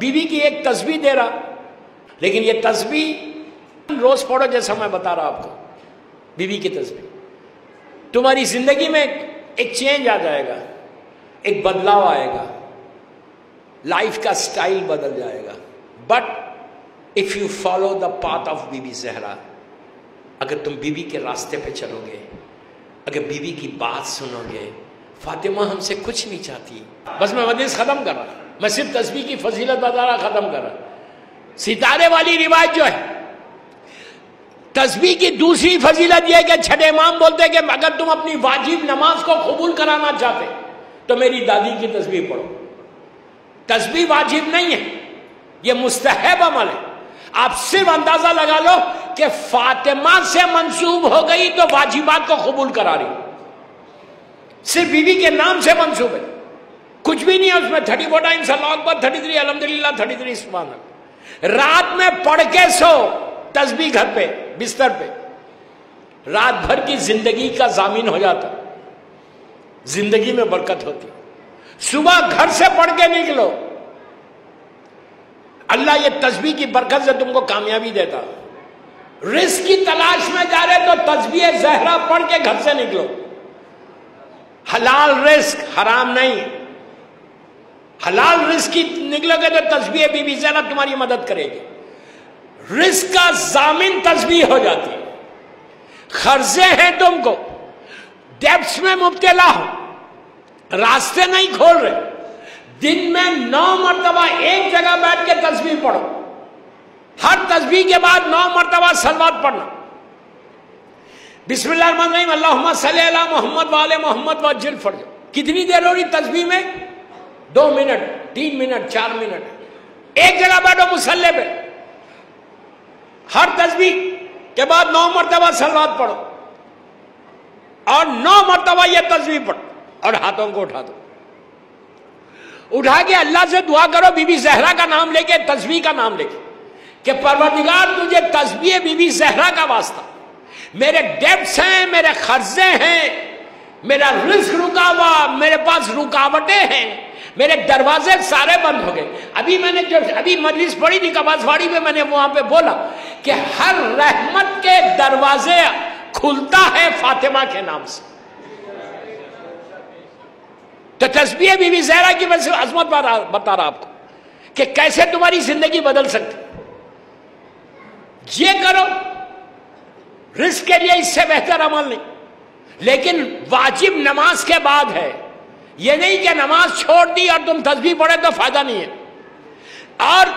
बीवी की एक तस्बीह दे रहा, लेकिन ये तस्बीह रोज पढ़ो जैसा मैं बता रहा आपको, बीवी की तस्बीह, तुम्हारी जिंदगी में एक चेंज आ जाएगा, एक बदलाव आएगा, लाइफ का स्टाइल बदल जाएगा। But if you follow the path of Bibi Zahra, अगर तुम बीबी के रास्ते पे चलोगे, अगर बीबी की बात सुनोगे, फातिमा हमसे कुछ नहीं चाहती, बस मैं मजलिस खत्म कर रहा, मैं सिर्फ तस्बीह की फजीलत बता रहा, खत्म कर रहा। सितारे वाली रिवायत जो है, तस्बीह की दूसरी फजीलत यह कि छठे इमाम बोलते हैं कि अगर तुम अपनी वाजिब नमाज को कबूल कराना चाहते तो मेरी दादी की तस्बीह पढ़ो। तस्बीह वाजिब नहीं है, यह मुस्तहब अमल है। आप सिर्फ अंदाजा लगा लो कि फातिमा से मंसूब हो गई तो वाजिबात को कबूल करा रही, सिर्फ बीवी के नाम से मंसूब है, कुछ भी नहीं है उसमें। 34 टाइम्स अल्लाह अकबर, 33 अल्हम्दुलिल्लाह, 33 सुभान अल्लाह। रात में पढ़ के सो तस्बीह घर पे बिस्तर पे, रात भर की जिंदगी का जामिन हो जाता, जिंदगी में बरकत होती। सुबह घर से पढ़ के निकलो, अल्लाह ये तस्बीह की बरकत से तुमको कामयाबी देता। रिस्क की तलाश में जा रहे तो तस्बीह ज़हरा पढ़ के घर से निकलो। हलाल रिस्क, हराम नहीं, हलाल रिस्क की निकलोगे तो तस्बीह बीबी ज़हरा तुम्हारी मदद करेगी। रिस्क का जामिन तस्बीह हो जाती है। खर्चे हैं तुमको, डेब्ट्स में मुब्तला हो, रास्ते नहीं खोल रहे, दिन में 9 मरतबा एक जगह बैठ के तस्बीह पढ़ो। हर तस्बीह के बाद 9 मरतबा सलवात पढ़ना। बिस्मिल्लाहिर्रहमानिर्रहीम, अल्लाहुम्मा सल्ली अला मोहम्मद व आले मोहम्मद वज्जिल फर्ज। कितनी देर हो रही तस्बीह में? 2 मिनट, 3 मिनट, 4 मिनट। एक जगह बैठो मुसल्ले पे, हर तस्बीह के बाद 9 मरतबा सलवात पढ़ो और 9 मरतबा यह तस्बीह पढ़ो और हाथों को उठा दो। उठा के अल्लाह से दुआ करो बीबी ज़हरा का नाम लेके, तस्बीह का नाम लेके, कि परवरदिगार तुझे तस्बीह बीबी ज़हरा का वास्ता, मेरे डेब्ट्स हैं, मेरे खर्चे हैं, मेरा रिस्क रुका हुआ, मेरे पास रुकावटें हैं, मेरे दरवाजे सारे बंद हो गए। अभी मैंने जो अभी मजलिस पढ़ी थी कबासवाड़ी में, मैंने वहां पे बोला कि हर रहमत के दरवाजे खुलता है फातिमा के नाम से। तो तस्बीह बीबी ज़हरा की वजह से अजमत बता रहा आपको कि कैसे तुम्हारी जिंदगी बदल सकती। ये करो, रिस्क के लिए इससे बेहतर अमल नहीं, लेकिन वाजिब नमाज के बाद है। ये नहीं कि नमाज छोड़ दी और तुम तस्बीह पढ़े तो फायदा नहीं है। और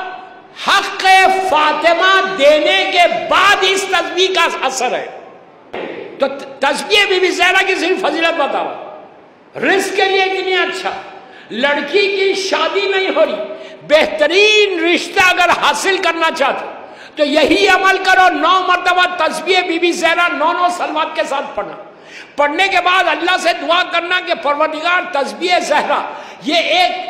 हक़ फातिमा देने के बाद इस तस्बीह का असर है। तो तस्बीह बीबी ज़हरा की सिर्फ फजीलत बताओ। रिस्क के लिए इतनी अच्छा, लड़की की शादी नहीं हो रही, बेहतरीन रिश्ता अगर हासिल करना चाहते तो यही अमल करो। 9 मरतबा तस्बीह बीबी ज़हरा 9 सलवात के साथ पढ़ना। पढ़ने के बाद अल्लाह से दुआ करना कि परवरदिगार तस्बीह ज़हरा, ये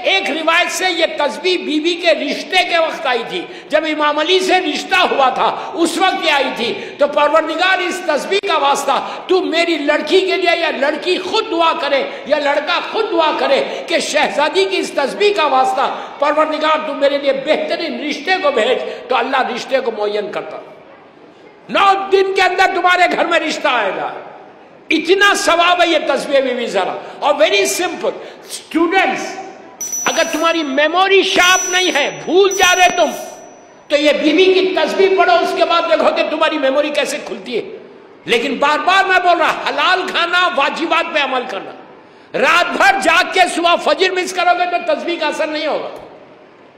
एक रिवायत से ये तस्बीह बीबी के रिश्ते के वक्त आई थी, जब इमाम अली से रिश्ता हुआ था उस वक्त ये आई थी। तो परवरदिगार इस तस्बीह का वास्ता तू मेरी लड़की के लिए, या लड़की खुद दुआ करे या लड़का खुद दुआ करे कि शहजादी की इस तस्बीह का वास्ता परवरदिगार तू मेरे लिए बेहतरीन रिश्ते को भेज, तो अल्लाह रिश्ते को मुअय्यन करता। 9 दिन के अंदर तुम्हारे घर में रिश्ता आएगा। इतना सवाब है ये तस्बीह बीबी ज़हरा। और वेरी सिंपल, स्टूडेंट्स, अगर तुम्हारी मेमोरी शार्प नहीं है, भूल जा रहे तुम, तो ये बीबी की तस्बीह पढ़ो, उसके बाद देखो कि तुम्हारी मेमोरी कैसे खुलती है। लेकिन बार बार मैं बोल रहा, हलाल खाना, वाजिबात पे अमल करना। रात भर जाग के सुबह फजर मिस करोगे तो तस्बीह का असर नहीं होगा।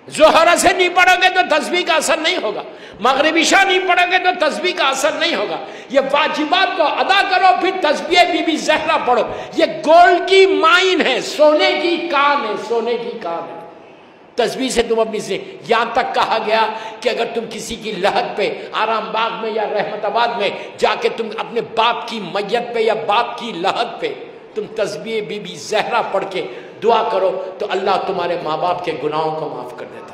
जोहर से नहीं पढ़ोगे तो तस्बीह का असर नहीं होगा। मगरिब इशा नहीं पढ़ोगे तो तस्बीह का असर नहीं होगा। ये वाजिबात को अदा करो, फिर तस्बीह बीबी ज़हरा पढ़ो। ये गोल्ड की माइन है, सोने की कान है, सोने की कान है। तस्बीह से तुम अपनी से, यहां तक कहा गया कि अगर तुम किसी की लहद पे, आराम बाग में या रहमताबाद में जाके तुम अपने बाप की मैयत पे या बाप की लहद पे तुम तस्बीह बीबी ज़हरा पढ़ के दुआ करो तो अल्लाह तुम्हारे माँ बाप के गुनाहों को माफ कर देता।